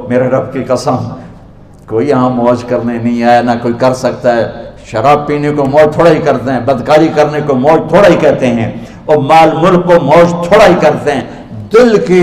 میرے رب کی قسم کوئی یہاں موج کرنے نہیں آیا، نہ کوئی کر سکتا ہے۔ شراب پینے کو موج تھوڑا ہی کرتے ہیں، بدکاری کرنے کو موج تھوڑا ہی کہتے ہیں، اور مال ملک کو موج تھوڑا ہی کرتے ہیں، دل کی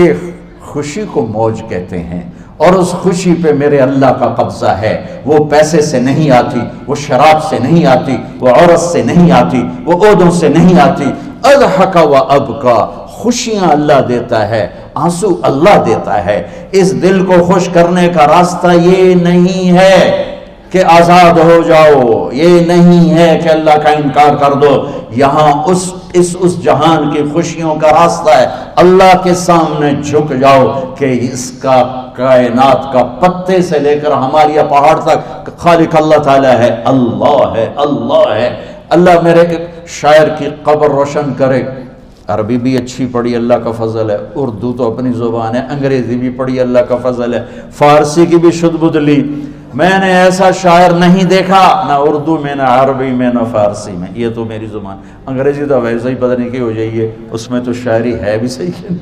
خوشی کو موج کہتے ہیں۔ اور اس خوشی پہ میرے اللہ کا قبضہ ہے، وہ پیسے سے نہیں آتی، وہ شراب سے نہیں آتی، وہ عورت سے نہیں آتی، وہ عہدوں سے نہیں آتی۔ اضحک و ابکا، خوشیاں اللہ دیتا ہے، آنسو اللہ دیتا ہے۔ اس دل کو خوش کرنے کا راستہ یہ نہیں ہے کہ آزاد ہو جاؤ، یہ نہیں ہے کہ اللہ کا انکار کر دو۔ یہاں اس جہان کی خوشیوں کا راستہ ہے، اللہ کے سامنے جھک جاؤ کہ اس کا کائنات کا پتے سے لے کر ہمارے پہاڑ تک خالق اللہ تعالیٰ ہے، اللہ ہے، اللہ ہے۔ اللہ میرے شاعر کی قبر روشن کرے۔ عربی بھی اچھی پڑھی، اللہ کا فضل ہے، اردو تو اپنی زبان ہے، انگریزی بھی پڑھی، اللہ کا فضل ہے، فارسی کی بھی شد بدھ لی۔ میں نے ایسا شاعر نہیں دیکھا، نہ اردو میں، نہ عربی میں، نہ فارسی میں، یہ تو میری زبان۔ انگریزی تو ویسے ہی پتہ نہیں کی ہو جائیے، اس میں تو شاعری ہے بھی صحیح ہے۔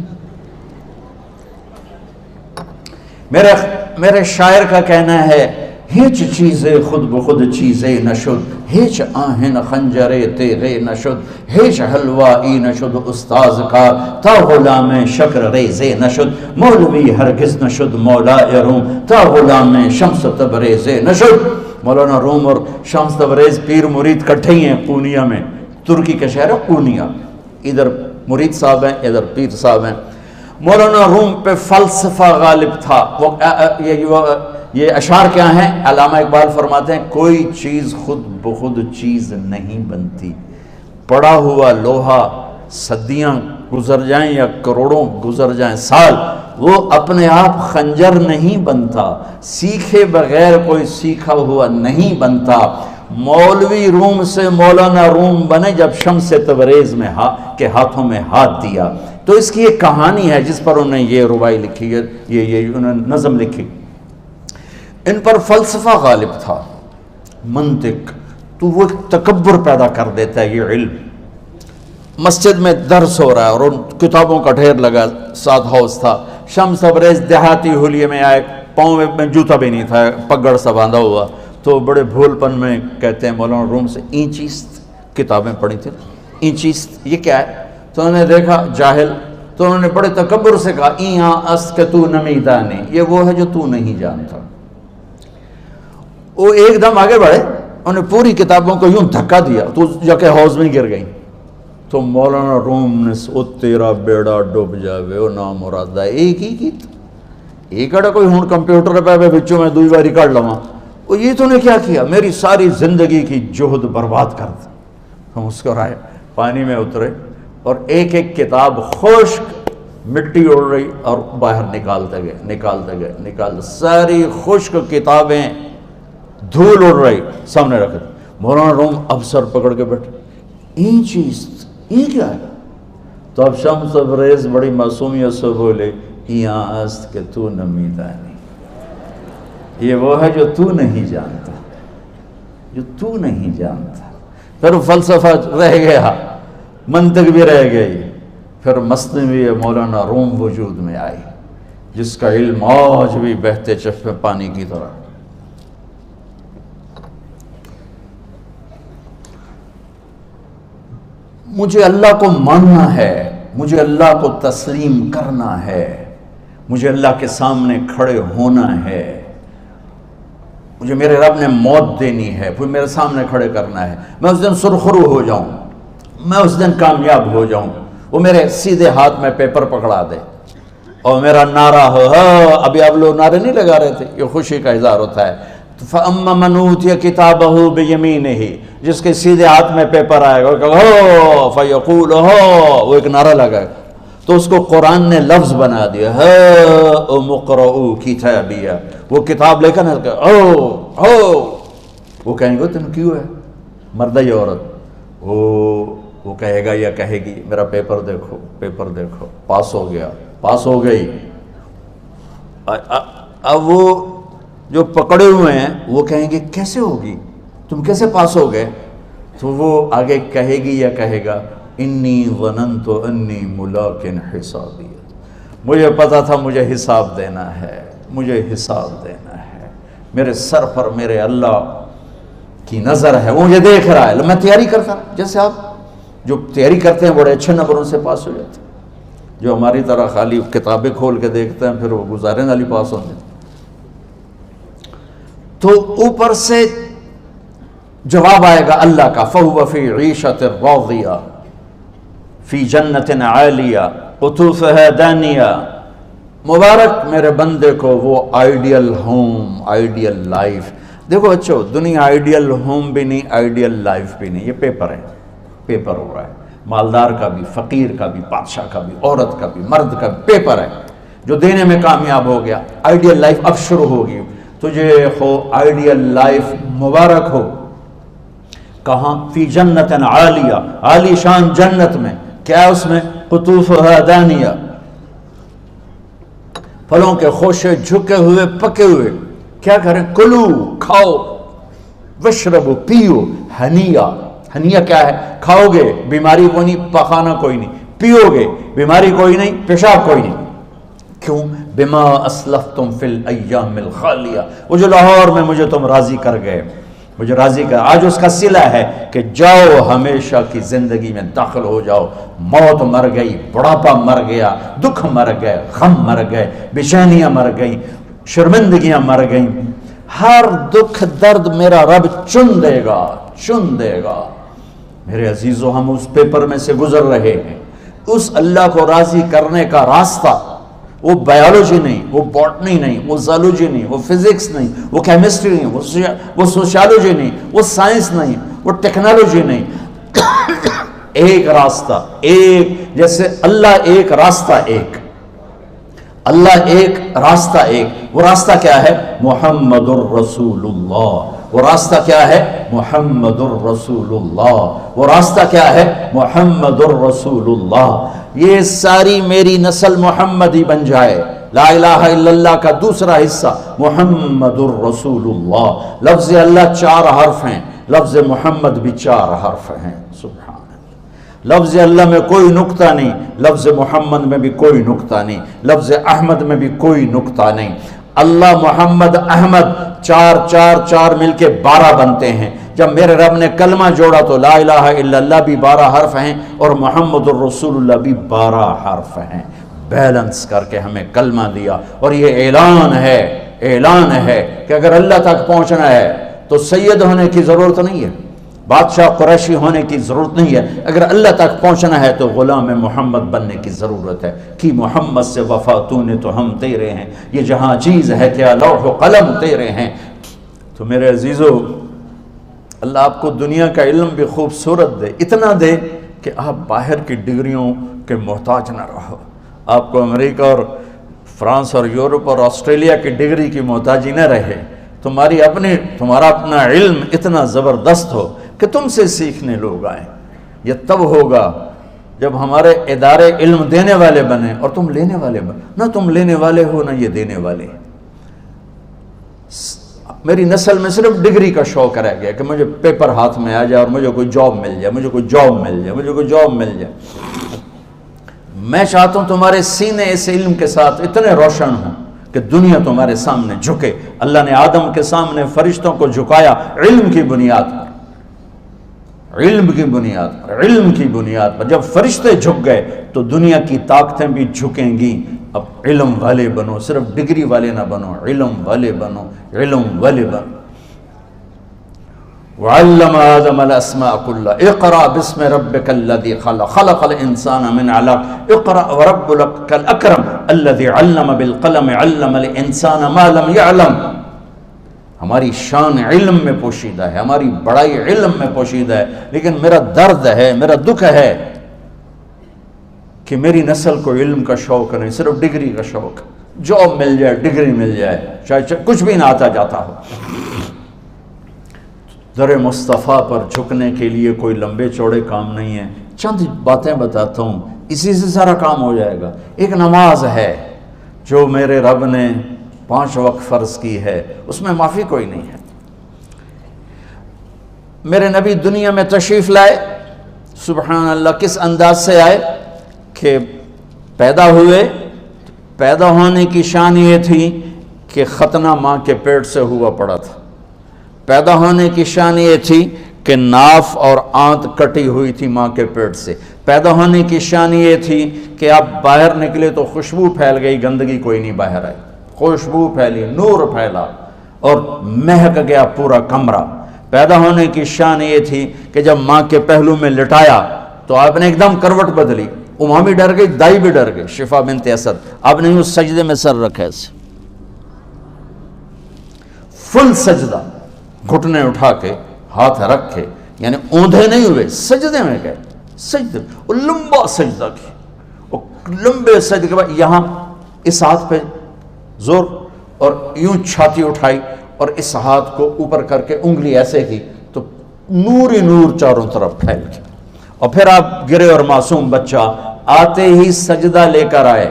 میرے شاعر کا کہنا ہے، ہیچ چیزیں خود بخود چیزیں نشد، ہیچ آہن خنجرے تیغے نشد، ہیچ حلوائی نشد استاذ کا، تا غلام شکر ریزے نشد، مولوی ہرگز نشد مولا روم، تا غلام شمس تبریز نشد۔ مولانا روم اور شمس تبریز پیر مرید کٹھے ہی ہیں قونیہ میں، ترکی کا شہر ہے قونیہ، ادھر مرید صاحب ہیں، ادھر پیر صاحب ہیں۔ مولانا روم پہ فلسفہ غالب تھا۔ یہ اشعار کیا ہیں؟ علامہ اقبال فرماتے ہیں، کوئی چیز خود بخود چیز نہیں بنتی، پڑا ہوا لوہا صدیاں گزر جائیں یا کروڑوں گزر جائیں سال، وہ اپنے آپ خنجر نہیں بنتا، سیکھے بغیر کوئی سیکھا ہوا نہیں بنتا۔ مولوی روم سے مولانا روم بنے جب شمس تبریز میں کے ہاتھوں میں ہاتھ دیا۔ تو اس کی ایک کہانی ہے جس پر انہوں نے یہ ربائی لکھی ہے، یہ انہوں نے نظم لکھی۔ ان پر فلسفہ غالب تھا، منطق، تو وہ تکبر پیدا کر دیتا ہے یہ علم۔ مسجد میں درس ہو رہا ہے اور ان کتابوں کا ڈھیر لگا، ساتھ ہاؤس تھا۔ شمس تبریز دیہاتی حلیے میں آئے، پاؤں میں جوتا بھی نہیں تھا، پگڑ سا باندھا ہوا، تو بڑے بھول پن میں کہتے ہیں مولانا روم سے، اینچیست کتابیں پڑھی تھیں، اینچیست یہ کیا ہے؟ تو انہوں نے دیکھا جاہل، تو انہوں نے بڑے تکبر سے کہا، ایاں است کہ تو نمیدانی، یہ وہ ہے جو تو نہیں جانتا۔ وہ ایک دم آگے بڑھے، انہوں نے پوری کتابوں کو یوں دھکا دیا تو جا کے حوض میں گر گئی۔ تو مولانا روم نے او تیرا بیڑا ڈوب جاوے او نام مرادہ، ایک ہی کی ایک اڑا کوئی ہون کمپیوٹر پہ بچوں میں دوئی باری کر لواں، وہ یہ تو نے کیا کیا، میری ساری زندگی کی جہد برباد کر دی۔ ہم اس کو رائے پانی میں اترے اور ایک ایک کتاب خشک مٹی اڑ رہی اور باہر نکالتے گئے، ساری خشک کتابیں دھول اڑ رہی سامنے رکھ دی۔ مولانا روم اب سر پکڑ کے بیٹھے، این چیز یہ کیا ہے؟ تو اب شمس تبریز بڑی معصومیت سے بولے، یہاں است کہ تو نمیدانی، یہ وہ ہے جو تو نہیں جانتا، جو تو نہیں جانتا۔ پھر فلسفہ رہ گیا، منطق بھی رہ گئی، پھر مثنوی مولانا روم وجود میں آئی، جس کا علم آج بھی بہتے چشمے پانی کی طرح۔ مجھے اللہ کو ماننا ہے، مجھے اللہ کو تسلیم کرنا ہے، مجھے اللہ کے سامنے کھڑے ہونا ہے، مجھے میرے رب نے موت دینی ہے، پھر میرے سامنے کھڑے کرنا ہے، میں اس دن سرخرو ہو جاؤں، میں اس دن کامیاب ہو جاؤں، وہ میرے سیدھے ہاتھ میں پیپر پکڑا دے اور میرا نعرہ ہو، ابھی آپ لوگ نعرے نہیں لگا رہے تھے، یہ خوشی کا اظہار ہوتا ہے۔ فَأَمَّا مَنْ أُوتِيَ كِتَابَهُ بِيَمِينِهِ، جس کے سیدھے ہاتھ میں پیپر آئے گا، فَيَقُولُ وہ ایک نعرہ لگائے گا، تو اس کو قرآن نے لفظ بنا دیا، هَاؤْمُ اقْرَءُوا كِتَابِيَهْ، وہ کتاب لے کر وہ کہیں گے تم کیوں ہے مرد یا عورت، وہ کہے گا یا کہے گی میرا پیپر دیکھو، پیپر دیکھو، پاس ہو گیا، پاس ہو گئی۔ اب وہ جو پکڑے ہوئے ہیں وہ کہیں گے کیسے ہوگی، تم کیسے پاس ہو گئے؟ تو وہ آگے کہے گی یا کہے گا، انی ظننت انی ملاق حسابی، مجھے پتا تھا مجھے حساب دینا ہے، مجھے حساب دینا ہے، میرے سر پر میرے اللہ کی نظر ہے، وہ مجھے دیکھ رہا ہے. میں تیاری کرتا، جیسے آپ جو تیاری کرتے ہیں بڑے اچھے نمبروں سے پاس ہو جاتے ہیں، جو ہماری طرح خالی کتابیں کھول کے دیکھتے ہیں پھر وہ گزارے والی پاس ہوتے ہیں. تو اوپر سے جواب آئے گا اللہ کا، فَهُوَ فِي عِيشَةٍ رَاضِيَةٍ فِي جَنَّةٍ عَالِيَةٍ قُطُوفُهَا دَانِيَةٌ. مبارک میرے بندے کو وہ آئیڈیل ہوم، آئیڈیل لائف. دیکھو اچھو، دنیا آئیڈیل ہوم بھی نہیں، آئیڈیل لائف بھی نہیں، یہ پیپر ہے، پیپر ہو رہا ہے. مالدار کا بھی، فقیر کا بھی، بادشاہ کا بھی، عورت کا بھی، مرد کا بھی پیپر ہے. جو دینے میں کامیاب ہو گیا، آئیڈیل لائف اب شروع ہوگی. تجھے ہو آئیڈیل لائف مبارک ہو. کہاں؟ فی جنت عالیہ، عالی شان جنت میں. کیا ہے اس میں؟ قطوفها دانیہ، پھلوں کے خوشے جھکے ہوئے پکے ہوئے. کیا کریں؟ کلو، کھاؤ، وشربو، پیو، ہنیا. ہنیا کیا ہے؟ کھاؤ گے بیماری کوئی نہیں، پخانہ کوئی نہیں، پیو گے بیماری کوئی نہیں، پیشاب کوئی نہیں. کیوں؟ بما اسلفتم فی الایام الخالیہ. وہ جو لاہور میں مجھے تم راضی کر گئے، مجھے راضی کر، آج اس کا صلہ ہے کہ جاؤ ہمیشہ کی زندگی میں داخل ہو جاؤ. موت مر گئی، بڑھاپا مر گیا، دکھ مر گئے، غم مر گئے، بے چینیاں مر گئیں، شرمندگیاں مر گئیں. ہر دکھ درد میرا رب چن دے گا، چن دے گا. میرے عزیزو، ہم اس پیپر میں سے گزر رہے ہیں. اس اللہ کو راضی کرنے کا راستہ، وہ بایولوجی نہیں، وہ باٹنی نہیں، وہ زالوجی نہیں، وہ فزکس نہیں، وہ کیمسٹری نہیں، وہ سوشیالوجی نہیں، وہ سائنس نہیں، وہ ٹیکنالوجی نہیں. ایک راستہ، ایک، جیسے اللہ ایک، راستہ ایک. اللہ ایک، راستہ ایک. وہ راستہ کیا ہے؟ محمد الرسول اللہ. وہ راستہ کیا ہے؟ محمد الرسول اللہ. وہ راستہ کیا ہے؟ محمد الرسول اللہ. یہ ساری میری نسل محمدی بن جائے. لا الہ الا اللہ کا دوسرا حصہ محمد الرسول اللہ. لفظ اللہ 4 حرف ہیں، لفظ محمد بھی 4 حرف ہیں. سبحان اللہ. لفظ اللہ میں کوئی نقطہ نہیں، لفظ محمد میں بھی کوئی نقطہ نہیں، لفظ احمد میں بھی کوئی نقطہ نہیں. اللہ، محمد، احمد، 4 4 4 مل کے 12 بنتے ہیں. جب میرے رب نے کلمہ جوڑا تو لا الہ الا اللہ بھی 12 حرف ہیں اور محمد الرسول اللہ بھی 12 حرف ہیں. بیلنس کر کے ہمیں کلمہ دیا. اور یہ اعلان ہے، اعلان ہے کہ اگر اللہ تک پہنچنا ہے تو سید ہونے کی ضرورت نہیں ہے، بادشاہ قریشی ہونے کی ضرورت نہیں ہے. اگر اللہ تک پہنچنا ہے تو غلام محمد بننے کی ضرورت ہے. کہ محمد سے وفا تو نے تو ہم تیرے ہیں، یہ جہاں چیز ہے کیا لوح و قلم تیرے ہیں. تو میرے عزیزو، اللہ آپ کو دنیا کا علم بھی خوبصورت دے، اتنا دے کہ آپ باہر کی ڈگریوں کے محتاج نہ رہو. آپ کو امریکہ اور فرانس اور یورپ اور آسٹریلیا کی ڈگری کی محتاجی نہ رہے. تمہارا اپنا علم اتنا زبردست ہو کہ تم سے سیکھنے لوگ آئیں. یہ تب ہوگا جب ہمارے ادارے علم دینے والے بنے اور تم لینے والے بنے. نہ تم لینے والے ہو، نہ یہ دینے والے. میری نسل میں صرف ڈگری کا شوق رہ گیا کہ مجھے پیپر ہاتھ میں آ جائے اور مجھے کوئی جاب مل جائے، مجھے کوئی جاب مل جائے، مجھے کوئی جاب مل جائے. میں چاہتا ہوں تمہارے سینے اس علم کے ساتھ اتنے روشن ہوں کہ دنیا تمہارے سامنے جھکے. اللہ نے آدم کے سامنے فرشتوں کو جھکایا علم کی بنیاد پر، علم کی بنیاد پر، علم کی بنیاد پر. جب فرشتے جھک گئے تو دنیا کی طاقتیں بھی جھکیں گی. اب علم والے بنو، صرف ڈگری والے نہ بنو، علم والے بنو، علم والے بنو. وعلم آدم الاسماء كلها اقرأ باسم ربك الذي خلق خلق الانسان من علق اقرأ وربك الاكرم الذي علم بالقلم علم الانسان ما لم يعلم. ہماری شان علم میں پوشیدہ ہے، ہماری بڑائی علم میں پوشیدہ ہے. لیکن میرا درد ہے، میرا دکھ ہے کہ میری نسل کو علم کا شوق نہیں، صرف ڈگری کا شوق. جاب مل جائے، ڈگری مل جائے، چاہے کچھ بھی نہ آتا جاتا ہو. در مصطفیٰ پر جھکنے کے لیے کوئی لمبے چوڑے کام نہیں ہیں. چند باتیں بتاتا ہوں، اسی سے سارا کام ہو جائے گا. ایک نماز ہے جو میرے رب نے 5 وقت فرض کی ہے، اس میں معافی کوئی نہیں ہے. میرے نبی دنیا میں تشریف لائے، سبحان اللہ، کس انداز سے آئے کہ پیدا ہوئے. پیدا ہونے کی شان یہ تھی کہ ختنہ ماں کے پیٹ سے ہوا پڑا تھا۔ پیدا ہونے کی شان یہ تھی کہ ناف اور آنت کٹی ہوئی تھی ماں کے پیٹ سے۔ پیدا ہونے کی شان یہ تھی کہ آپ باہر نکلے تو خوشبو پھیل گئی، گندگی کوئی نہیں باہر آئی، خوشبو پھیلی، نور پھیلا اور مہک گیا پورا کمرہ۔ پیدا ہونے کی شان یہ تھی کہ جب ماں کے پہلو میں لٹایا تو آپ نے ایک دم کروٹ بدلی، اماں بھی ڈر گئی، دائی بھی ڈر گئی، شفا بنت اسد۔ آپ نے اس سجدے میں سر رکھا ایسے، فل سجدہ، گھٹنے اٹھا کے ہاتھ رکھ کے، یعنی اوندھے نہیں ہوئے، سجدے میں گئے، سجدے، وہ لمبا سجدہ کی، وہ لمبے سجدے کے بعد یہاں اس ہاتھ پہ زور اور یوں چھاتی اٹھائی اور اس ہاتھ کو اوپر کر کے انگلی ایسے کی تو نور ہی نور چاروں طرف پھیل گیا۔ اور پھر آپ گرے اور معصوم بچہ آتے ہی سجدہ لے کر آئے،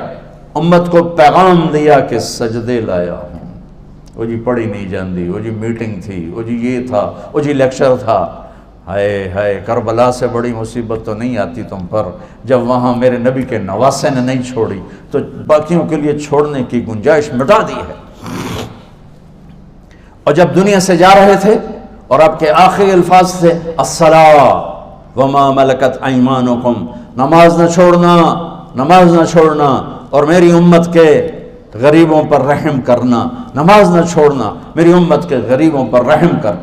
امت کو پیغام دیا کہ سجدے لایا ہوں۔ وہ جی پڑھی نہیں جاندی، وہ جی میٹنگ تھی، وہ جی یہ تھا، وہ جی لیکچر تھا۔ ہائے ہائے، کربلا سے بڑی مصیبت تو نہیں آتی تم پر جب وہاں میرے نبی کے نواسے نے نہیں چھوڑی تو باقیوں کے لیے چھوڑنے کی گنجائش مٹا دی ہے۔ اور جب دنیا سے جا رہے تھے اور آپ کے آخری الفاظ تھے الصلاۃ وما ملکت ایمانکم، نماز نہ چھوڑنا، نماز نہ چھوڑنا، اور میری امت کے غریبوں پر رحم کرنا، نماز نہ چھوڑنا، میری امت کے غریبوں پر رحم کر۔